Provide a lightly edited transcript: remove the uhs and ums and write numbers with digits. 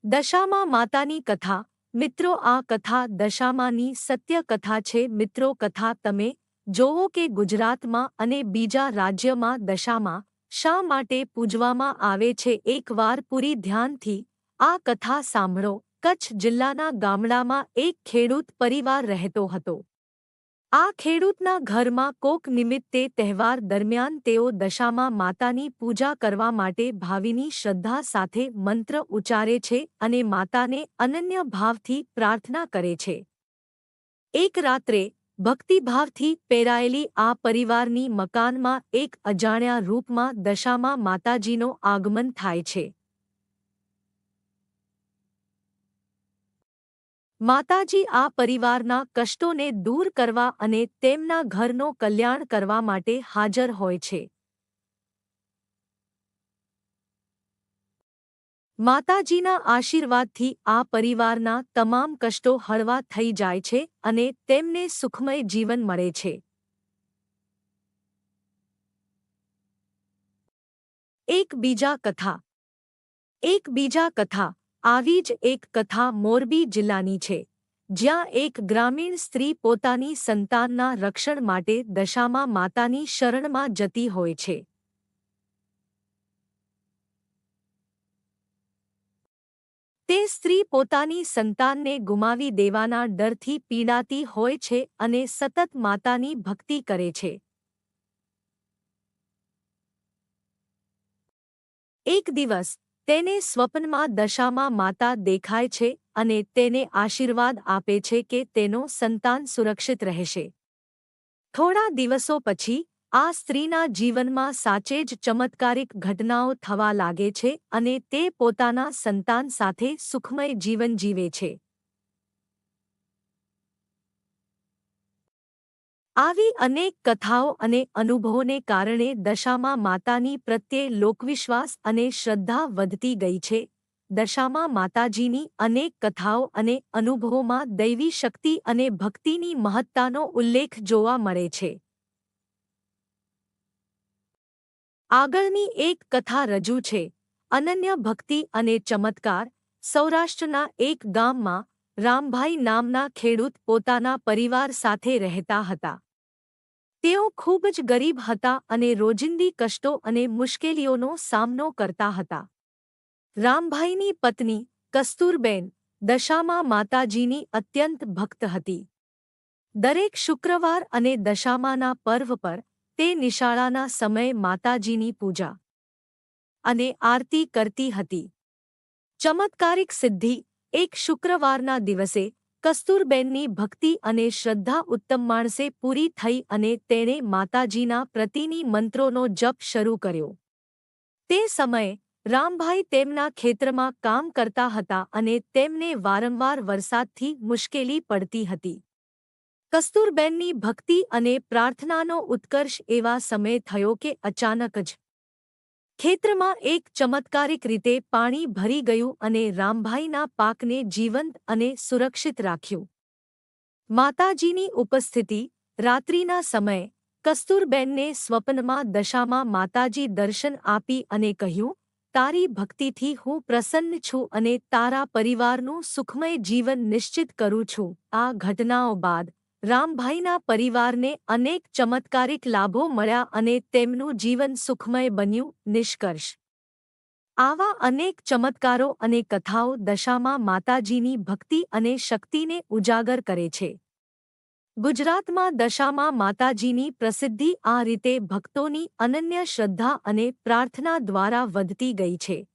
દશામા માતાની કથા. મિત્રો, આ કથા દશામાની સત્ય કથા છે. મિત્રો, કથા તમે જોવો કે ગુજરાતમાં અને બીજા રાજ્યમાં દશામા શા માટે પૂજવામાં આવે છે. એકવાર પૂરી ધ્યાનથી આ કથા સાંભળો. કચ્છ જિલ્લાના ગામડામાં એક ખેડૂત પરિવાર રહેતો હતો. આ ખેડૂતના ઘરમાં કોક નિમિત્તે તહેવાર દરમિયાન તેઓ દશામા માતાની પૂજા કરવા માટે ભાવિની શ્રદ્ધા સાથે મંત્ર ઉચ્ચારે છે અને માતાને અનન્ય ભાવથી પ્રાર્થના કરે છે. એક રાત્રે ભક્તિભાવથી પેરાયેલી આ પરિવારની મકાનમાં એક અજાણ્યા રૂપમાં દશામા માતાજીનો આગમન થાય છે. માતાજી આ પરિવારના કષ્ટોને દૂર કરવા અને તેમના ઘરનો કલ્યાણ કરવા માટે હાજર હોય છે. માતાજીના આશીર્વાદથી આ પરિવારના તમામ કષ્ટો હળવા થઈ જાય છે અને તેમને સુખમય જીવન મળે છે. એક બીજા કથા. આવી જ એક કથા મોરબી જિલ્લાની છે, જ્યાં એક ગ્રામીણ સ્ત્રી પોતાની સંતાનના રક્ષણ માટે દશામા માતાની શરણમાં જતી હોય છે. તે સ્ત્રી પોતાની સંતાનને ગુમાવી દેવાના ડરથી પીડાતી હોય છે અને સતત માતાની ભક્તિ કરે છે. એક દિવસ તેને સ્વપ્નમાં દશામા માતા દેખાય છે અને તેને આશીર્વાદ આપે છે કે તેનો સંતાન સુરક્ષિત રહેશે. થોડા દિવસો પછી આ સ્ત્રીના જીવનમાં સાચે જ ચમત્કારિક ઘટનાઓ થવા લાગે છે અને તે પોતાના સંતાન સાથે સુખમય જીવન જીવે છે. આવી અનેક કથાઓ અને અનુભવોને કારણે દશામા માતાની પ્રત્યે લોકવિશ્વાસ અને શ્રદ્ધા વધતી ગઈ છે. દશામા માતાજીની અનેક કથાઓ અને અનુભવોમાં દૈવી શક્તિ અને ભક્તિની મહત્તાનો ઉલ્લેખ જોવા મળે છે. આગળની એક કથા રજૂ છે. અનન્ય ભક્તિ અને ચમત્કાર. સૌરાષ્ટ્રના એક ગામમાં રામભાઈ નામના ખેડૂત પોતાના પરિવાર સાથે રહેતા હતા. તેઓ ખૂબ જ ગરીબ હતા અને રોજિંદી કષ્ટો અને મુશ્કેલીઓનો સામનો કરતા હતા. રામભાઈની પત્ની કસ્તુરબેન દશામા માતાજીની અત્યંત ભક્ત હતી. દરેક શુક્રવાર અને દશામાના પર્વ પર તે નિશાળાના સમયે માતાજીની પૂજા અને આરતી કરતી હતી. ચમત્કારિક સિદ્ધિ. એક શુક્રવારના દિવસે કસ્તુરબેનની ભક્તિ અને શ્રદ્ધા ઉત્તમ માણસે પૂરી થઈ અને તેણે માતાજીના પ્રતિની મંત્રોનો જપ શરૂ કર્યો. તે સમયે રામભાઈ તેમના ખેતરમાં કામ કરતા હતા અને તેમને વારંવાર વરસાદથી મુશ્કેલી પડતી હતી. કસ્તુરબેનની ભક્તિ અને પ્રાર્થનાનો ઉત્કર્ષ એવા સમયે થયો કે અચાનક જ ખેતરમાં એક ચમત્કારિક રીતે પાણી ભરી ગયું અને રામભાઈના પાકને જીવંત અને સુરક્ષિત રાખ્યું. માતાજીની ઉપસ્થિતિ. રાત્રિના સમયે કસ્તુરબેનને સ્વપ્નમાં દશામા માતાજી દર્શન આપી અને કહ્યું, તારી ભક્તિથી હું પ્રસન્ન છું અને તારા પરિવારનું સુખમય જીવન નિશ્ચિત કરું છું. આ ઘટનાઓ બાદ રામભાઈના પરિવારને અનેક ચમત્કારિક લાભો મળ્યા અને તેમનું જીવન સુખમય બન્યું. નિષ્કર્ષ. આવા અનેક ચમત્કારો અને કથાઓ દશામા માતાજીની ભક્તિ અને શક્તિને ઉજાગર કરે છે. ગુજરાતમાં દશામા માતાજીની પ્રસિદ્ધિ આ રીતે ભક્તોની અનન્ય શ્રદ્ધા અને પ્રાર્થના દ્વારા વધતી ગઈ છે.